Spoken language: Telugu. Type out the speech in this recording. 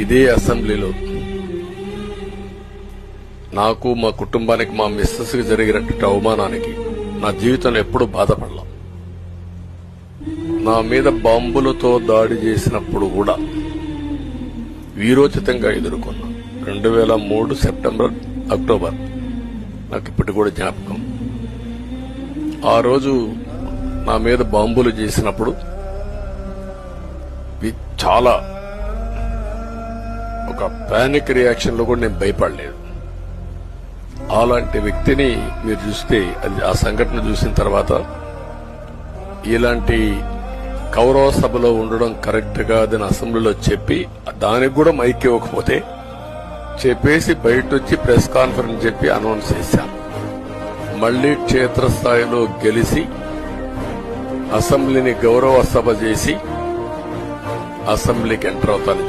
ఇదే అసెంబ్లీలో నాకు, మా కుటుంబానికి, మా మిస్సెస్ కి జరిగినటువంటి అవమానానికి నా జీవితంలో ఎప్పుడూ బాధపడలా. నా మీద బాంబులతో దాడి చేసినప్పుడు కూడా వీరోచితంగా ఎదుర్కొన్నా. 2003 సెప్టెంబర్, అక్టోబర్ నాకు ఇప్పటి కూడా జ్ఞాపకం. ఆ రోజు నా మీద బాంబులు చేసినప్పుడు చాలా ఒక పానిక్ రియాక్షన్ లో కూడా నేను భయపడలేదు. అలాంటి వ్యక్తిని మీరు చూస్తే, ఆ సంఘటన చూసిన తర్వాత ఇలాంటి కౌరవ సభలో ఉండడం కరెక్ట్ కాదని అసెంబ్లీలో చెప్పి, దానికి కూడా మైక్ ఇవ్వకపోతే చెప్పేసి బయట వచ్చి ప్రెస్ కాన్ఫరెన్స్ చెప్పి అనౌన్స్ చేశాను. మళ్లీ క్షేత్రస్థాయిలో గెలిచి అసెంబ్లీని గౌరవ సభ చేసి అసెంబ్లీకి ఎంటర్ అవుతాను.